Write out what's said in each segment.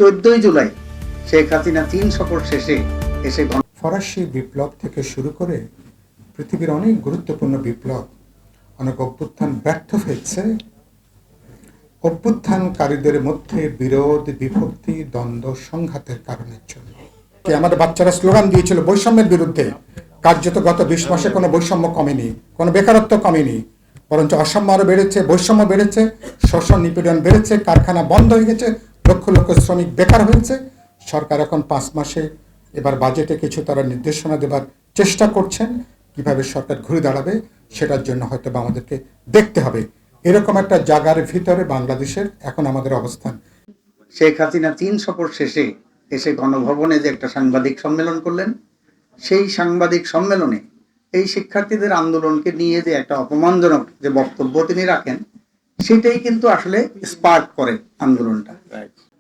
14ই জুলাই শেখ হাসিনা চীন সফর শেষে এসে ফরাসি বিপ্লব থেকে শুরু করে পৃথিবীর অনেক গুরুত্বপূর্ণ বিপ্লব, অনেক অভ্যুত্থান ব্যর্থ হয়েছে অভ্যুত্থানকারীদের মধ্যে বিরোধ, বিভক্তি, দ্বন্দ্ব, সংঘাতের কারণের জন্য। আমাদের বাচ্চারা স্লোগান দিয়েছিল বৈষম্যের বিরুদ্ধে। কার্যত গত 20 মাসে কোনো বৈষম্য কমেনি, কোনো বেকারত্ব কমেনি, বরঞ্চ অসাম্য আরও বেড়েছে, বৈষম্য বেড়েছে, শোষণ নিপীড়ন বেড়েছে, কারখানা বন্ধ হয়ে গেছে, লক্ষ লক্ষ শ্রমিক বেকার হয়েছে। সরকার এখন 5 মাসে এবার বাজেটে কিছু তারা নির্দেশনা দেবার চেষ্টা করছেন, কিভাবে সরকার ঘুরে দাঁড়াবে সেটার জন্য হয়তো বা আমাদেরকে দেখতে হবে। এরকম একটা জায়গার ভিতরে বাংলাদেশের এখন আমাদের অবস্থান। শেখ হাসিনা চীন সফর শেষে এসে গণভবনে যে একটা সাংবাদিক সম্মেলন করলেন, সেই সাংবাদিক সম্মেলনে এই শিক্ষার্থীদের আন্দোলনকে নিয়ে যে একটা অপমানজনক যে বক্তব্য তিনি রাখেন, সেটাই কিন্তু আসলে স্পার্ক করে আন্দোলনটা।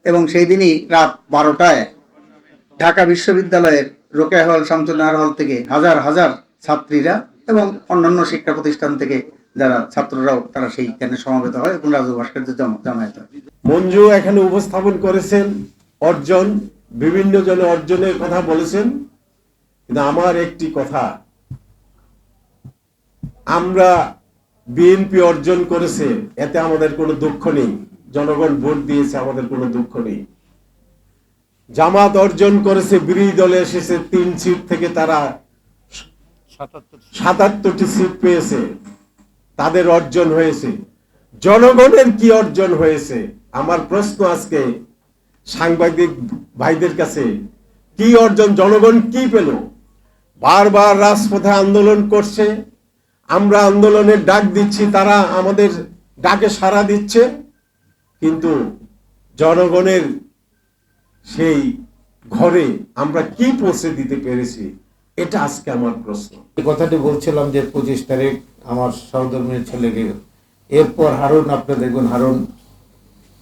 এবং সেই দিনই রাত 12টায় ঢাকা বিশ্ববিদ্যালয়ের রোকেয়া হল, শামসুন্নাহার হল থেকে হাজার হাজার ছাত্রীরা এবং অন্যান্য শিক্ষা প্রতিষ্ঠান থেকে যারা ছাত্ররাও তারা সেইখানে সমবেত হয় এবং রাজু ভাস্কর্য জমায়েত হয়। মঞ্জু এখানে উপস্থাপন করেছেন অর্জন, বিভিন্ন জনে অর্জনের কথা বলেছেন, কিন্তু আমার একটি কথা, আমরা বিএনপি অর্জন করেছে এতে আমাদের কোনো দুঃখ নেই, জনগণ ভোট দিয়েছে আমাদের কোনো দুঃখ নেই। জামাত অর্জন করেছে, বিরোধী দলে এসেছে 3 সিট থেকে তারা 77টি সিট পেয়েছে, তাদের অর্জন হয়েছে। জনগণের কি অর্জন হয়েছে? আমার প্রশ্ন আজকে সাংবাদিক ভাইদের কাছে, কি অর্জন, জনগণ কি পেল? বারবার রাজপথে আন্দোলন করছে, আমরা আন্দোলনের ডাক দিচ্ছি, তারা আমাদের ডাকে সাড়া দিচ্ছে, কিন্তু জনগণের সেই ঘরে আমরা কি পৌঁছে দিতে পেরেছি? এটা আজকে আমার প্রশ্ন। এই কথাটি বলছিলাম যে 25 তারিখ আমার সহধর্মীয় ছেলেকে, এরপর হারুন, আপনি দেখবেন হারুন,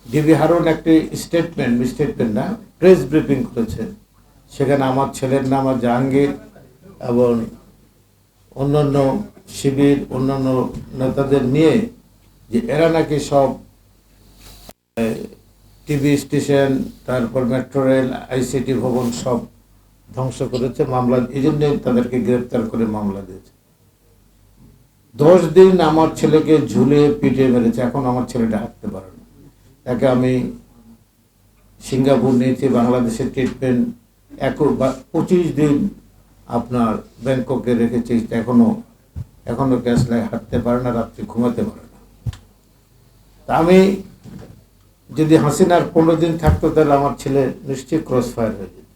ডিবি হারুন একটি স্টেটমেন্ট না, প্রেস ব্রিফিং করেছে। সেখানে আমার ছেলের নাম জাহাঙ্গীর এবং অন্যান্য শিবির, অন্যান্য নেতাদের নিয়ে যে এরা নাকি সব টিভি স্টেশন, তারপর মেট্রো রেল, আইসিটি ভবন সব ধ্বংস করেছে, মামলা, এই জন্যই তাদেরকে গ্রেপ্তার করে মামলা দিয়েছে। 10 দিন আমার ছেলেকে ঝুলে পিটিয়ে মেরেছে, এখন আমার ছেলেটা হাঁটতে পারে না। তাকে আমি সিঙ্গাপুর নিয়েছি, বাংলাদেশের ট্রিটমেন্ট, 25 দিন আপনার ব্যাংককে রেখেছি, এখনো ক্যাশলায় হাঁটতে পারে না, রাত্রে ঘুমাতে পারে না। তা আমি যদি হাসিনার 15 দিন থাকতো তাহলে আমার ছেলে নিশ্চয়ই ক্রস ফায়ার হয়ে যেত,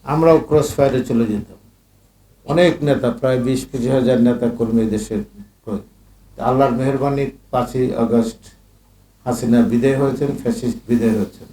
আমরাও ক্রস ফায়ারে চলে যেতাম। অনেক নেতা, প্রায় 20-25 হাজার নেতা কর্মী দেশের। আল্লাহর মেহেরবানি 5ই আগস্ট হাসিনা বিদায় হয়েছেন, ফ্যাসিস্ট বিদায় হয়েছেন।